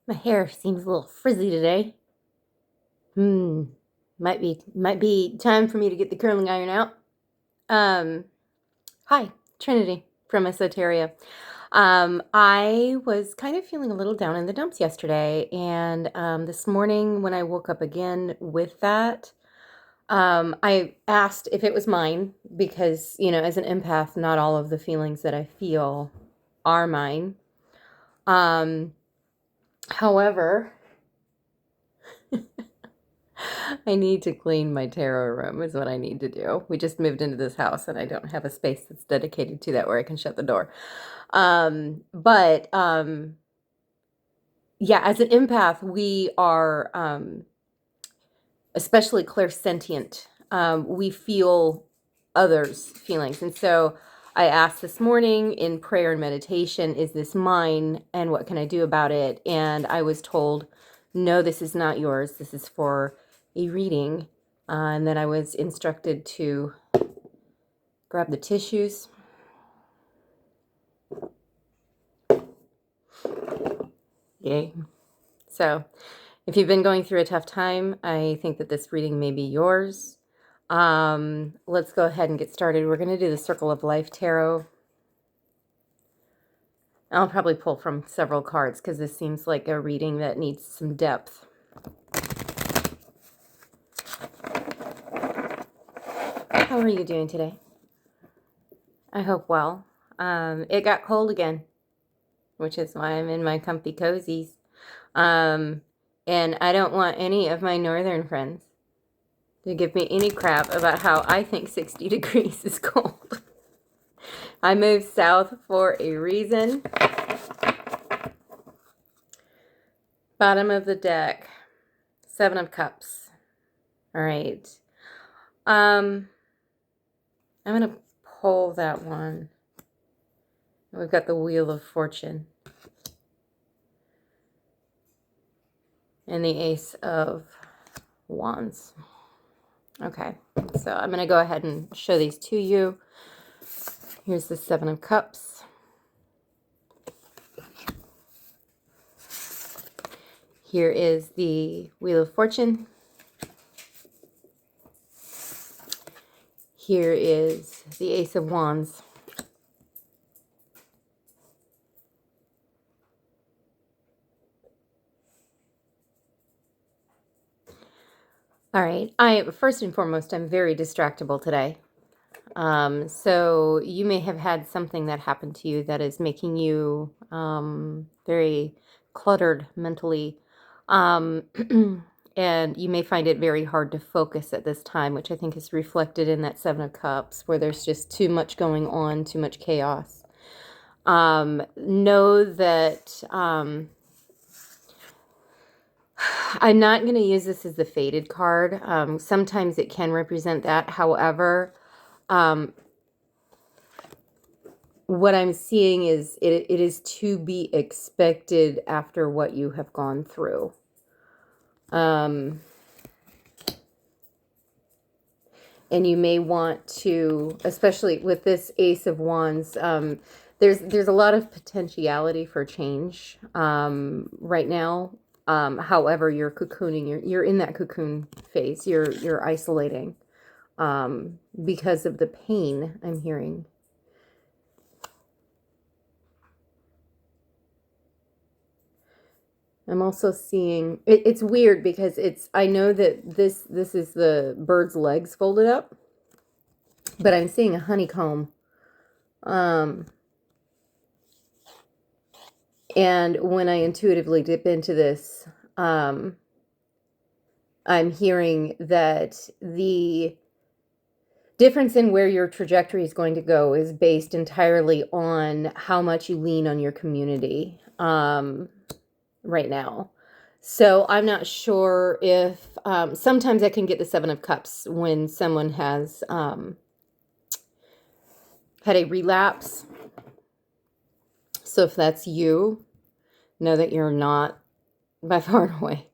My hair seems a little frizzy today. Might be time for me to get the curling iron out. Um, Hi, Trinity from Esoteria. I was kind of feeling a little down in the dumps yesterday, and this morning when I woke up again with that, I asked if it was mine because, as an empath, not all of the feelings that I feel are mine. However, I need to clean my tarot room is what I need to do. We just moved into this house and I don't have a space that's dedicated to that where I can shut the door. But yeah, as an empath, we are especially clairsentient. We feel others' feelings. And so I asked this morning in prayer and meditation, is this mine and what can I do about it? And I was told, no, this is not yours. This is for a reading. And then I was instructed to grab the tissues. Yay. So if you've been going through a tough time, I think that this reading may be yours. Let's go ahead and get started. We're going to do the Circle of Life Tarot. I'll probably pull from several cards because this seems like a reading that needs some depth. How are you doing today? I hope well. It got cold again, which is why I'm in my comfy cozies. And I don't want any of my northern friends to give me any crap about how I think 60 degrees is cold. I moved south for a reason. Bottom of the deck, 7 of Cups. All right. I'm going to pull that one. We've got the Wheel of Fortune. And the Ace of Wands. Okay, so I'm going to go ahead and show these to you. Here's the 7 of Cups. Here is the Wheel of Fortune. Here is the Ace of Wands. All right, first and foremost, I'm very distractible today. So you may have had something that happened to you that is making you very cluttered mentally. And you may find it very hard to focus at this time, which I think is reflected in that 7 of Cups, where there's just too much going on, too much chaos. Know that I'm not going to use this as the Fated card. Sometimes it can represent that. However, what I'm seeing is it is to be expected after what you have gone through. And you may want to, especially with this Ace of Wands, there's a lot of potentiality for change right now. However, you're cocooning, you're in that cocoon phase. You're isolating because of the pain I'm hearing. I'm also seeing, it's weird because I know that this is the bird's legs folded up, but I'm seeing a honeycomb. And when I intuitively dip into this, I'm hearing that the difference in where your trajectory is going to go is based entirely on how much you lean on your community right now. So I'm not sure if sometimes I can get the 7 of Cups when someone has had a relapse. So if that's you, know that you're not, by far and away,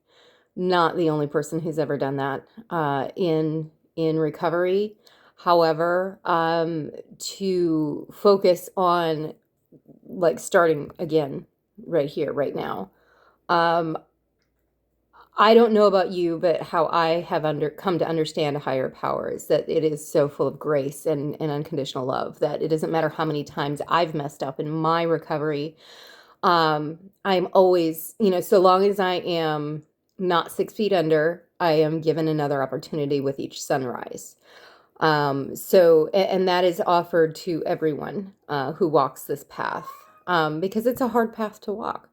not the only person who's ever done that in recovery. However, to focus on like starting again right here, right now, Um, I don't know about you, but how I have come to understand a higher power is that it is so full of grace and unconditional love that it doesn't matter how many times I've messed up in my recovery. I'm always, so long as I am not 6 feet under, I am given another opportunity with each sunrise. And that is offered to everyone who walks this path, because it's a hard path to walk.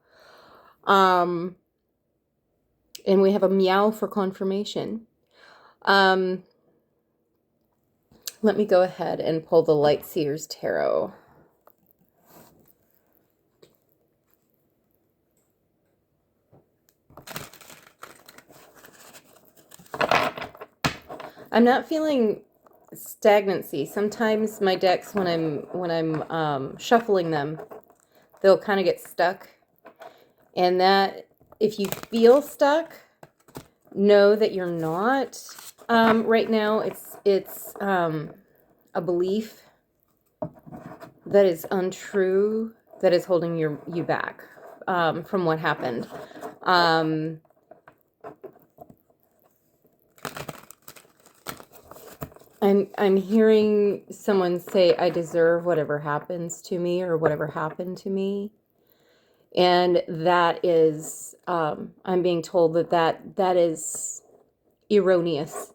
And we have a meow for confirmation. Let me go ahead and pull the Light Seers Tarot. I'm not feeling stagnancy. Sometimes my decks, when I'm shuffling them, they'll kind of get stuck. And that, if you feel stuck, know that you're not. Right now, it's a belief that is untrue that is holding you back from what happened. I'm hearing someone say, I deserve whatever happens to me or whatever happened to me. And that is, I'm being told that is erroneous.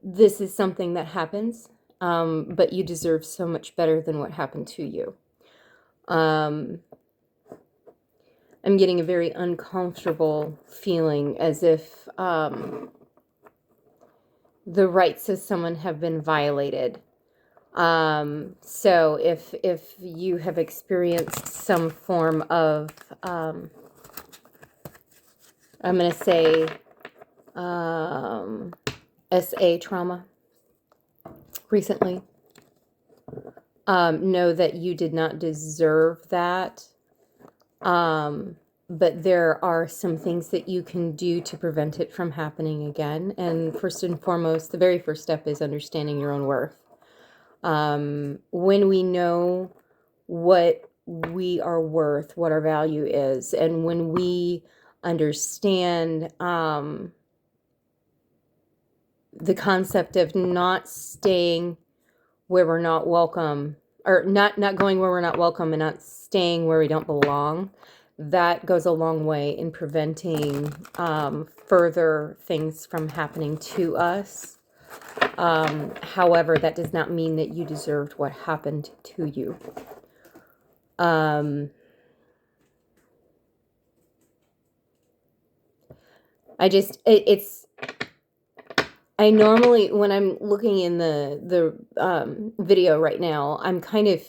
This is something that happens, but you deserve so much better than what happened to you. I'm getting a very uncomfortable feeling, as if the rights of someone have been violated. So if you have experienced some form of, I'm going to say, SA trauma recently, know that you did not deserve that. But there are some things that you can do to prevent it from happening again. And first and foremost, the very first step is understanding your own worth. When we know what we are worth, what our value is, and when we understand the concept of not staying where we're not welcome, or not going where we're not welcome, and not staying where we don't belong, that goes a long way in preventing further things from happening to us. However, that does not mean that you deserved what happened to you. I normally, when I'm looking in the video right now, I'm kind of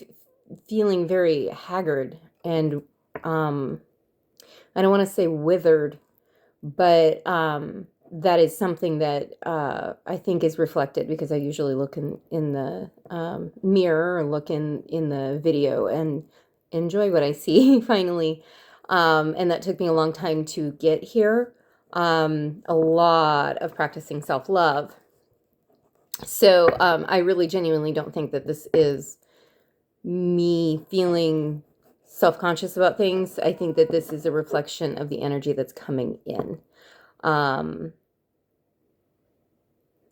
feeling very haggard and I don't want to say withered, but that is something that I think is reflected because I usually look in the mirror or look in the video and enjoy what I see finally. And that took me a long time to get here. A lot of practicing self-love. So I really genuinely don't think that this is me feeling self-conscious about things. I think that this is a reflection of the energy that's coming in.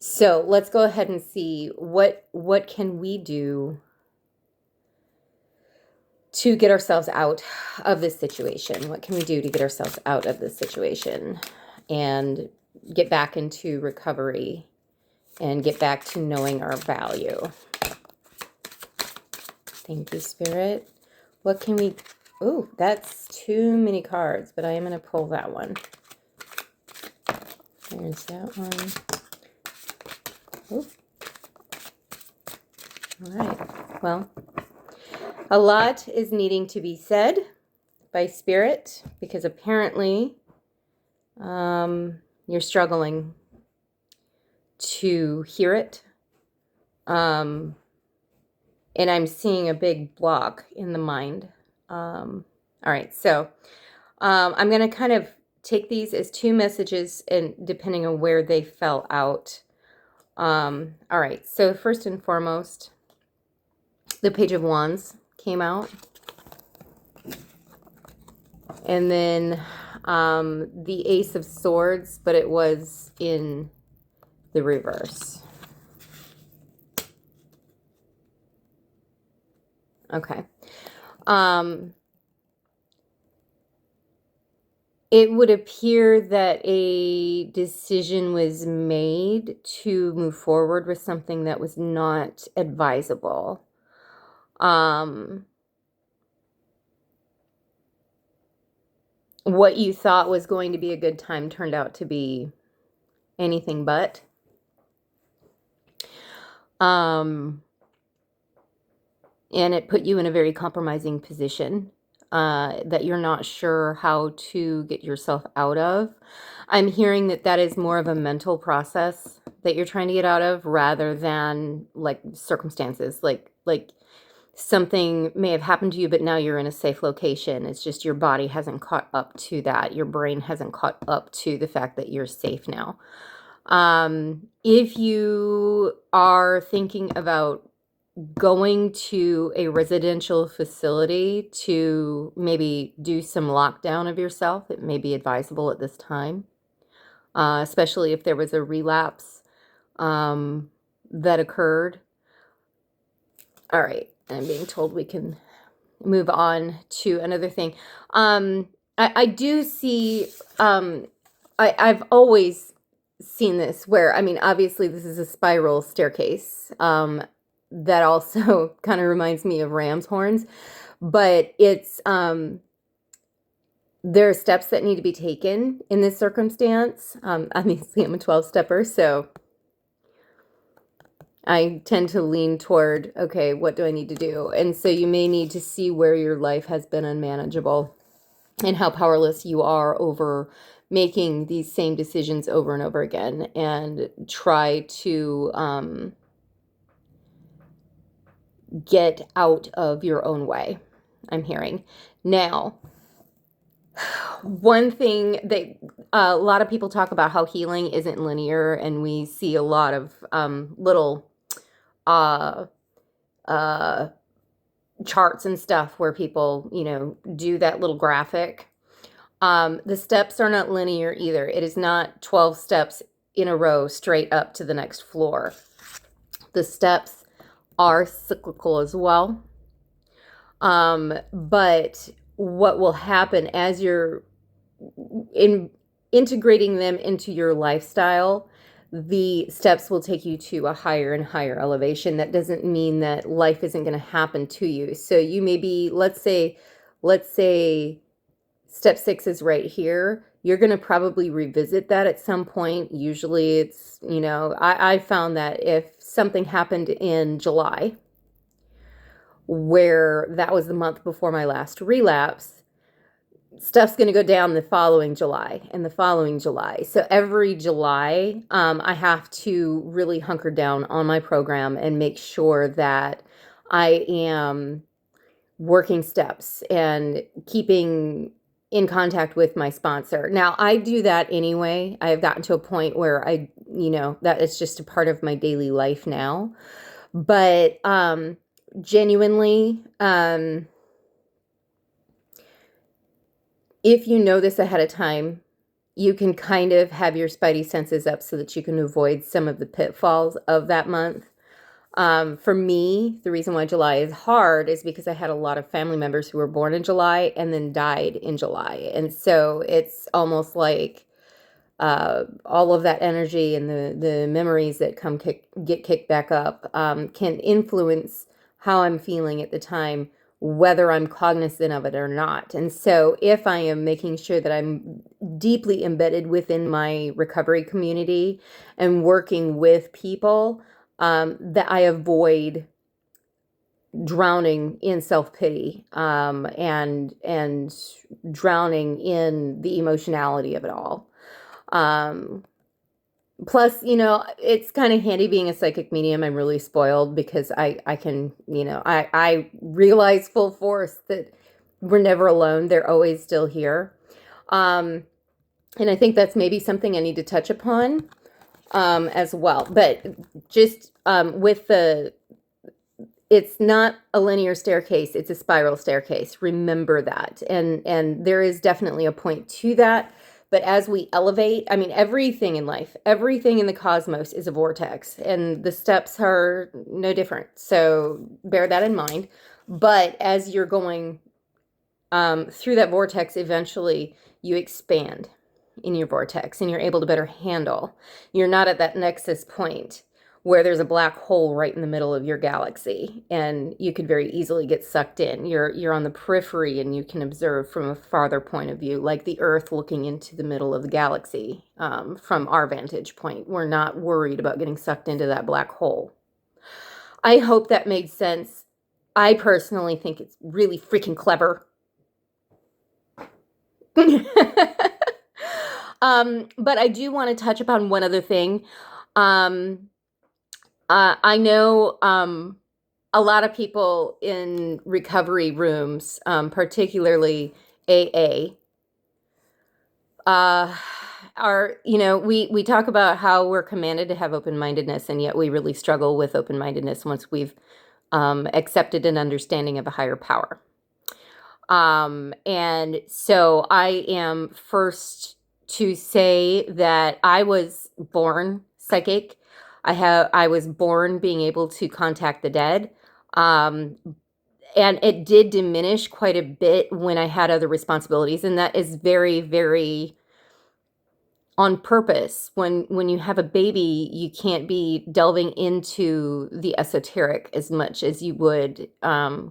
So let's go ahead and see what can we do to get ourselves out of this situation. What can we do to get ourselves out of this situation and get back into recovery and get back to knowing our value? Thank you, Spirit. What can we... Oh, that's too many cards, but I am going to pull that one. There's that one. Oh. All right. Well, a lot is needing to be said by Spirit because apparently you're struggling to hear it. And I'm seeing a big block in the mind. All right, so I'm going to kind of take these as two messages, and depending on where they fell out. All right, so first and foremost, the Page of Wands came out. And then the Ace of Swords, but it was in the reverse. Okay. It would appear that a decision was made to move forward with something that was not advisable. What you thought was going to be a good time turned out to be anything but. And it put you in a very compromising position that you're not sure how to get yourself out of. I'm hearing that that is more of a mental process that you're trying to get out of rather than like circumstances. Like something may have happened to you, but now you're in a safe location. It's just your body hasn't caught up to that. Your brain hasn't caught up to the fact that you're safe now. If you are thinking about going to a residential facility to maybe do some lockdown of yourself, it may be advisable at this time, especially if there was a relapse that occurred. All right, I'm being told we can move on to another thing. I do see, I've always seen this where, I mean, obviously this is a spiral staircase. That also kind of reminds me of ram's horns, but it's, there are steps that need to be taken in this circumstance. Obviously I'm a 12-stepper, so I tend to lean toward, okay, what do I need to do? And so you may need to see where your life has been unmanageable and how powerless you are over making these same decisions over and over again, and try to get out of your own way, I'm hearing. Now, one thing that a lot of people talk about how healing isn't linear, and we see a lot of little charts and stuff where people, you know, do that little graphic. The steps are not linear either. It is not 12 steps in a row straight up to the next floor. The steps are cyclical as well. But what will happen as you're integrating them into your lifestyle, the steps will take you to a higher and higher elevation. That doesn't mean that life isn't going to happen to you. So you may be, let's say step 6 is right here. You're going to probably revisit that at some point. Usually it's, you know, I found that if something happened in July, where that was the month before my last relapse, stuff's going to go down the following July and the following July. So every July, I have to really hunker down on my program and make sure that I am working steps and keeping in contact with my sponsor. Now, I do that anyway. I have gotten to a point where I, you know, that it's just a part of my daily life now. But genuinely, if you know this ahead of time, you can kind of have your spidey senses up so that you can avoid some of the pitfalls of that month. For me, the reason why July is hard is because I had a lot of family members who were born in July and then died in July. And so it's almost like all of that energy and the memories that get kicked back up can influence how I'm feeling at the time, whether I'm cognizant of it or not. And so if I am making sure that I'm deeply embedded within my recovery community and working with people, that I avoid drowning in self-pity and drowning in the emotionality of it all. Plus, you know, it's kind of handy being a psychic medium. I'm really spoiled because I can, you know, I realize full force that we're never alone. They're always still here. And I think that's maybe something I need to touch upon as well. But just with the it's not a linear staircase, it's a spiral staircase. Remember that. And there is definitely a point to that. But as we elevate, I mean, everything in life, everything in the cosmos is a vortex, and the steps are no different. So bear that in mind. But as you're going through that vortex, eventually you expand in your vortex and you're able to better handle. You're not at that nexus point where there's a black hole right in the middle of your galaxy and you could very easily get sucked in. You're on the periphery and you can observe from a farther point of view, like the Earth looking into the middle of the galaxy. From our vantage point, we're not worried about getting sucked into that black hole. I hope that made sense. I personally think it's really freaking clever. But I do want to touch upon one other thing. I know a lot of people in recovery rooms, particularly AA, are, we talk about how we're commanded to have open-mindedness, and yet we really struggle with open-mindedness once we've accepted an understanding of a higher power. And so I am first to say that I was born psychic. I was born being able to contact the dead. And it did diminish quite a bit when I had other responsibilities, and that is very, very on purpose. When you have a baby, you can't be delving into the esoteric as much as you would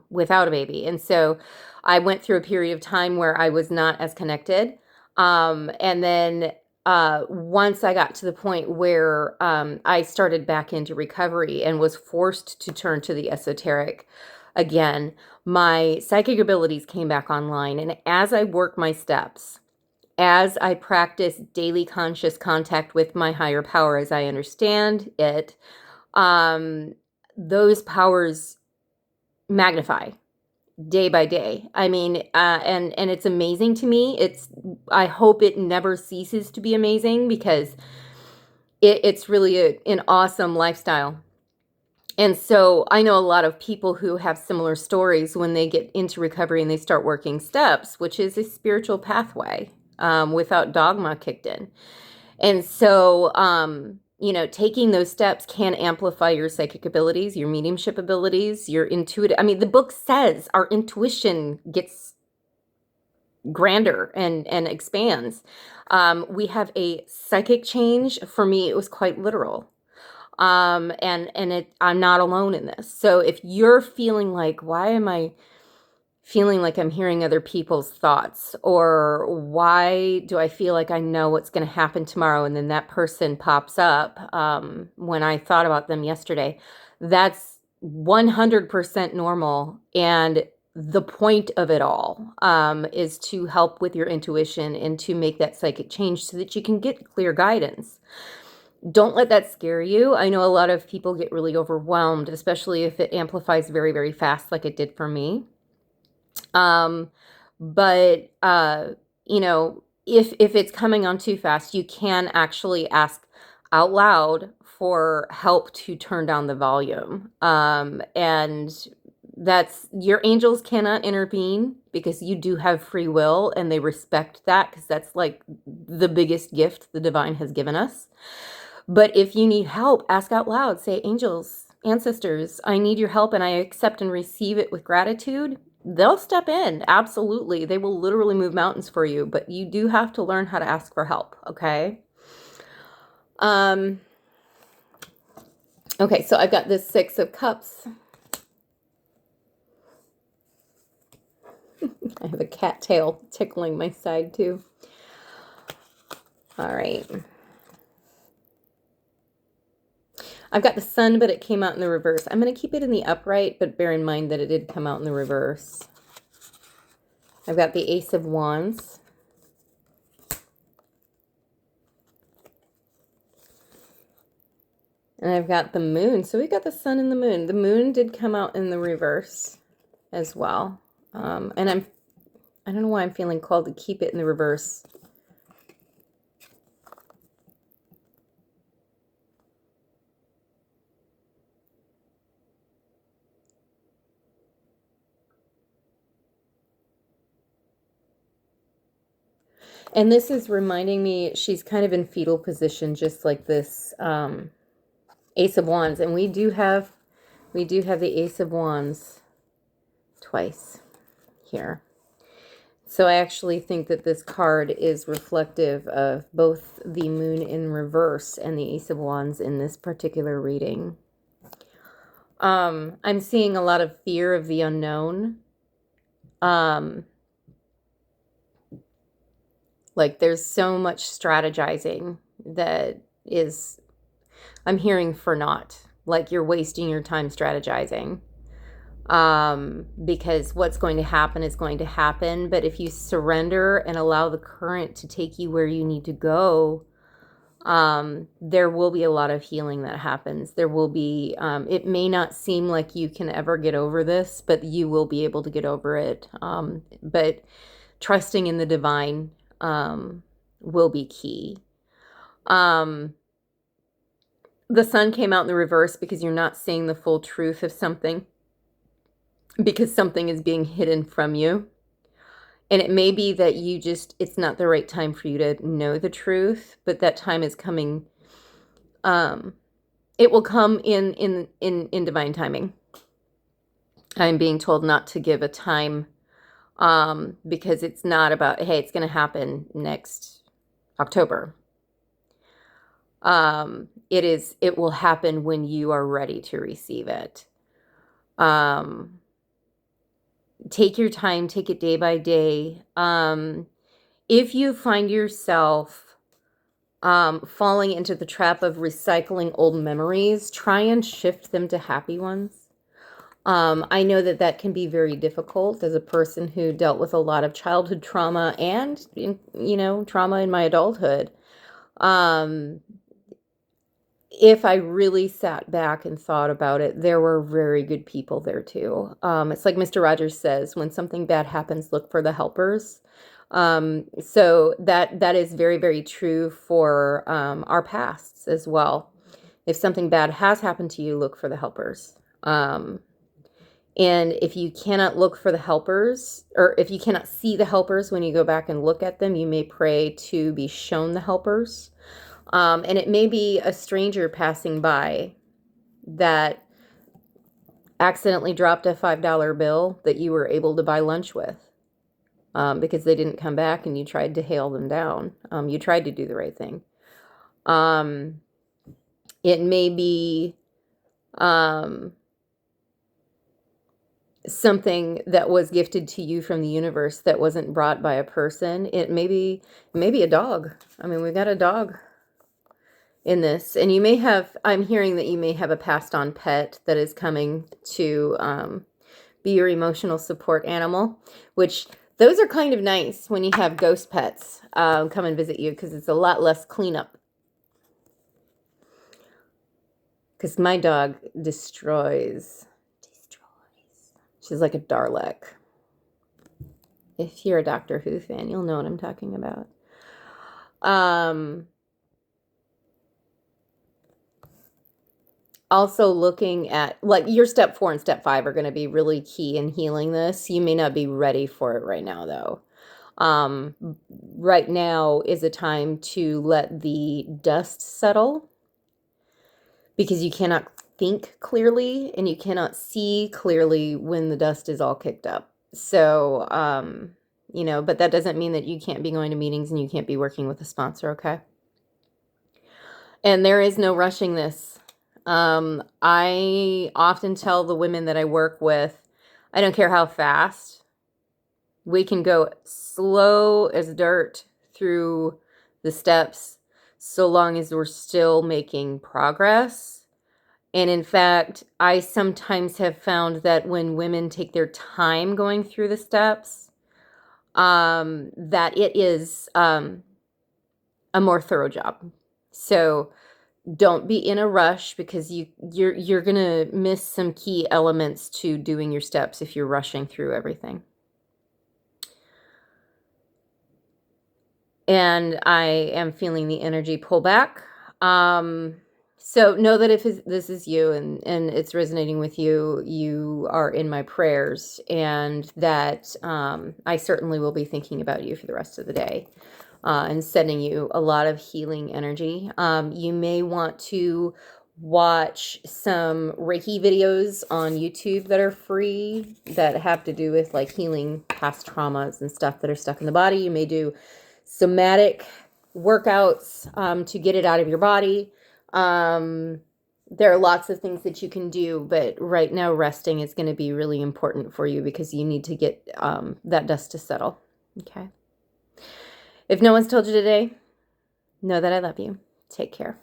without a baby. And so I went through a period of time where I was not as connected. And then once I got to the point where I started back into recovery and was forced to turn to the esoteric again, my psychic abilities came back online. And as I work my steps, as I practice daily conscious contact with my higher power as I understand it, those powers magnify day by day. I mean, and it's amazing to me. I hope it never ceases to be amazing, because it's really an awesome lifestyle. And so I know a lot of people who have similar stories when they get into recovery and they start working steps, which is a spiritual pathway without dogma kicked in. And so, taking those steps can amplify your psychic abilities, your mediumship abilities, your intuitive. I mean, the book says our intuition gets grander and expands. We have a psychic change. For me, it was quite literal. I'm not alone in this. So if you're feeling like, why am I feeling like I'm hearing other people's thoughts, or why do I feel like I know what's going to happen tomorrow, and then that person pops up when I thought about them yesterday, that's 100% normal. And the point of it all is to help with your intuition and to make that psychic change so that you can get clear guidance. Don't let that scare you. I know a lot of people get really overwhelmed, especially if it amplifies very, very fast like it did for me. But if it's coming on too fast, you can actually ask out loud for help to turn down the volume. And that's, your angels cannot intervene because you do have free will, and they respect that, because that's like the biggest gift the divine has given us. But if you need help, ask out loud. Say, angels, ancestors, I need your help, and I accept and receive it with gratitude. They'll step in. Absolutely. They will literally move mountains for you, but you do have to learn how to ask for help. Okay. Okay. So I've got this 6 of Cups. I have a cat tail tickling my side too. All right. I've got the Sun, but it came out in the reverse. I'm going to keep it in the upright, but bear in mind that it did come out in the reverse. I've got the Ace of Wands. And I've got the Moon. So we got the Sun and the Moon. The Moon did come out in the reverse as well. And I don't know why I'm feeling called to keep it in the reverse. And this is reminding me, she's kind of in fetal position, just like this Ace of Wands. And we do have the Ace of Wands twice here. So I actually think that this card is reflective of both the Moon in reverse and the Ace of Wands in this particular reading. I'm seeing a lot of fear of the unknown. Like there's so much strategizing that is, I'm hearing for naught. Like you're wasting your time strategizing. Because what's going to happen is going to happen. But if you surrender and allow the current to take you where you need to go, there will be a lot of healing that happens. There will be, it may not seem like you can ever get over this, but you will be able to get over it. But trusting in the divine, will be key. The sun came out in the reverse because you're not seeing the full truth of something, because something is being hidden from you. And it may be that you just, it's not the right time for you to know the truth, but that time is coming. It will come in divine timing. I'm being told not to give a time, because it's not about, hey, it's going to happen next October. It will happen when you are ready to receive it. Take your time, take it day by day. If you find yourself falling into the trap of recycling old memories, try and shift them to happy ones. I know that that can be very difficult as a person who dealt with a lot of childhood trauma and, trauma in my adulthood. If I really sat back and thought about it, there were very good people there too. It's like Mr. Rogers says, when something bad happens, look for the helpers. So that is very, very true for our pasts as well. If something bad has happened to you, look for the helpers. And if you cannot look for the helpers, or if you cannot see the helpers when you go back and look at them, you may pray to be shown the helpers. And it may be a stranger passing by that accidentally dropped a $5 bill that you were able to buy lunch with, because they didn't come back and you tried to hail them down. You tried to do the right thing. It may be something that was gifted to you from the universe that wasn't brought by a person. It may be a dog. I mean, we've got a dog in this, and you may have, I'm hearing that you may have a passed on pet that is coming to be your emotional support animal, which those are kind of nice when you have ghost pets come and visit you, because it's a lot less cleanup. Because my dog destroys. She's like a Dalek. If you're a Doctor Who fan, you'll know what I'm talking about. Also looking at, like, your step 4 and step 5 are going to be really key in healing this. You may not be ready for it right now, though. Right now is a time to let the dust settle, because you cannot think clearly and you cannot see clearly when the dust is all kicked up. So, but that doesn't mean that you can't be going to meetings and you can't be working with a sponsor, okay? And there is no rushing this. I often tell the women that I work with, I don't care how fast. We can go slow as dirt through the steps, so long as we're still making progress. And in fact, I sometimes have found that when women take their time going through the steps, that it is a more thorough job. So don't be in a rush, because you're gonna miss some key elements to doing your steps if you're rushing through everything. And I am feeling the energy pull back. So know that if this is you and it's resonating with you, you are in my prayers, and that I certainly will be thinking about you for the rest of the day. and sending you a lot of healing energy. You may want to watch some Reiki videos on YouTube that are free that have to do with like healing past traumas and stuff that are stuck in the body. You may do somatic workouts to get it out of your body. There are lots of things that you can do, but right now resting is going to be really important for you because you need to get that dust to settle. Okay. If no one's told you today, know that I love you. Take care.